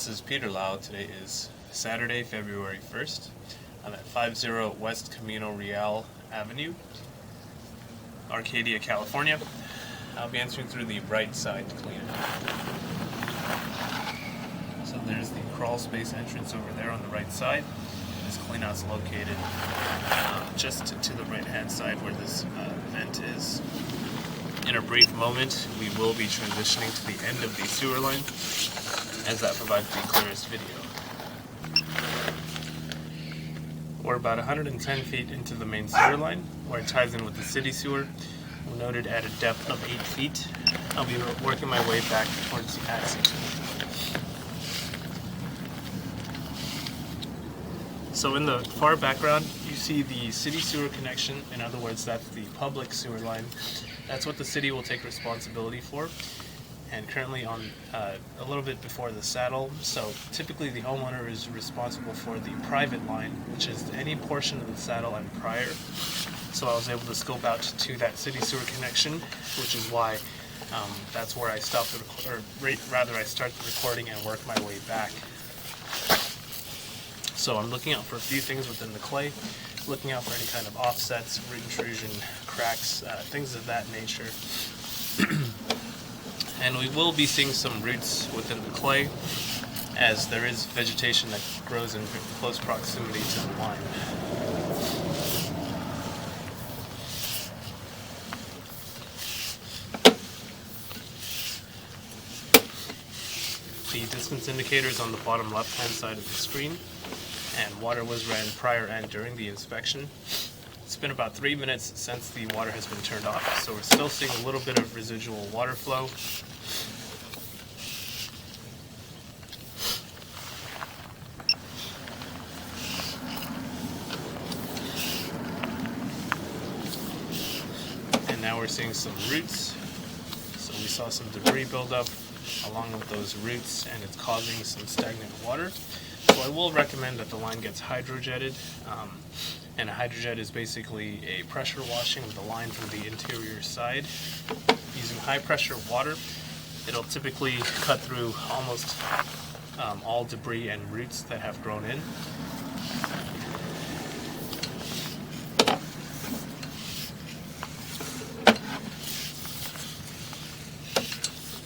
This is Peter Lau. Today is Saturday, February 1st. I'm at 50 West Camino Real Avenue, Arcadia, California. I'll be entering through the right side to clean it up. So there's the crawl space entrance over there on the right side. This cleanout's located just to the right-hand side where this vent is. In a brief moment, we will be transitioning to the end of the sewer line, as that provides the clearest video. We're about 110 feet into the main sewer line, where it ties in with the city sewer, noted at a depth of 8 feet. I'll be working my way back towards the access. So in the far background, you see the city sewer connection. In other words, that's the public sewer line. That's what the city will take responsibility for. And currently on a little bit before the saddle. So typically the homeowner is responsible for the private line, which is any portion of the saddle and prior. So I was able to scope out to that city sewer connection, which is why that's where I stopped I start the recording and work my way back. So I'm looking out for a few things within the clay, looking out for any kind of offsets, root intrusion, cracks, things of that nature. And we will be seeing some roots within the clay, as there is vegetation that grows in close proximity to the line. The distance indicator is on the bottom left-hand side of the screen, and water was ran prior and during the inspection. It's been about 3 minutes since the water has been turned off, so we're still seeing a little bit of residual water flow. And now we're seeing some roots. So we saw some debris build up along with those roots, and it's causing some stagnant water. So I will recommend that the line gets hydrojetted, and a hydrojet is basically a pressure washing of the line from the interior side. Using high pressure water, it'll typically cut through almost all debris and roots that have grown in.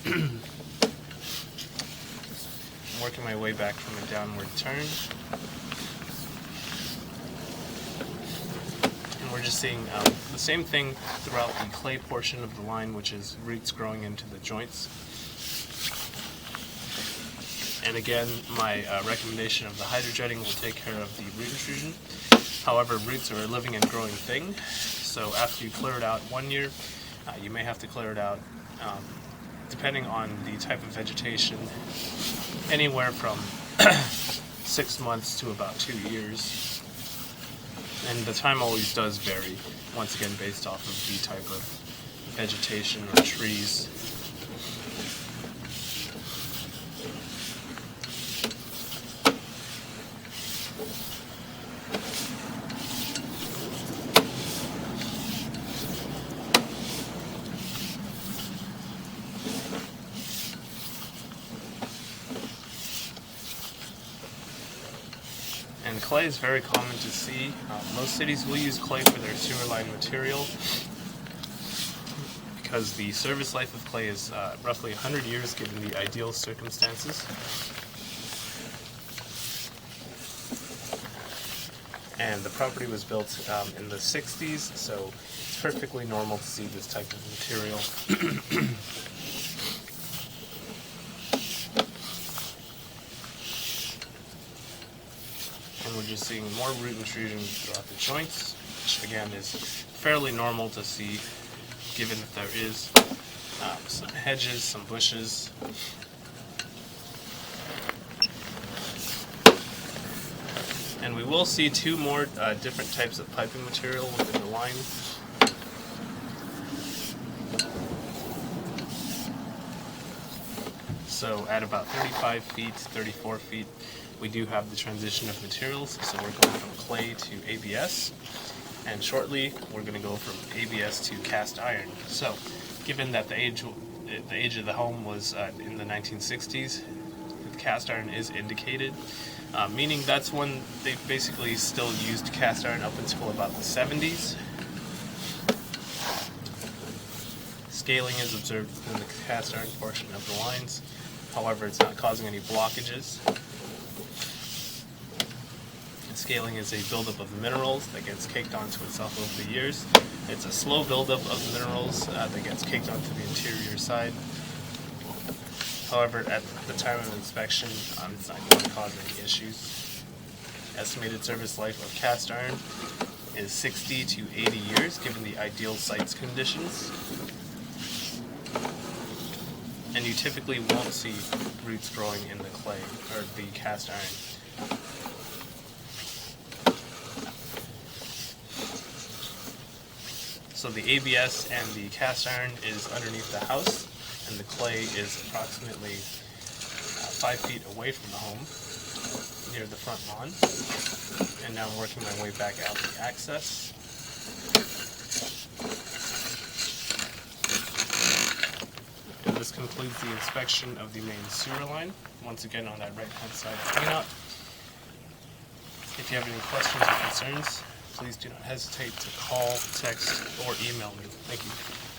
I'm working my way back from a downward turn. And we're just seeing the same thing throughout the clay portion of the line, which is roots growing into the joints. And again, my recommendation of the hydrojetting will take care of the root intrusion. However, roots are a living and growing thing, so after you clear it out 1 year, you may have to clear it out depending on the type of vegetation, anywhere from 6 months to about 2 years. And the time always does vary, once again based off of the type of vegetation or trees. And clay is very common to see. Most cities will use clay for their sewer line material because the service life of clay is roughly 100 years given the ideal circumstances. And the property was built in the 60s, so it's perfectly normal to see this type of material. And we're just seeing more root intrusion throughout the joints, which again is fairly normal to see, given that there is some hedges, some bushes. And we will see 2 more different types of piping material within the line. So at about 35 feet, 34 feet, we do have the transition of materials. So we're going from clay to ABS, and shortly we're going to go from ABS to cast iron. So given that the age of the home was in the 1960s, cast iron is indicated, meaning that's when they basically still used cast iron up until about the 70s. Scaling is observed within the cast iron portion of the lines, however it's not causing any blockages. Scaling is a buildup of minerals that gets caked onto itself over the years. It's a slow buildup of minerals that gets caked onto the interior side. However, at the time of inspection, it's not going to cause any issues. Estimated service life of cast iron is 60 to 80 years, given the ideal site's conditions. And you typically won't see roots growing in the clay or the cast iron. So the ABS and the cast iron is underneath the house, and the clay is approximately 5 feet away from the home, near the front lawn. And now I'm working my way back out the access. And this concludes the inspection of the main sewer line, once again on that right-hand side cleanout. If you have any questions or concerns, please do not hesitate to call, text, or email me. Thank you.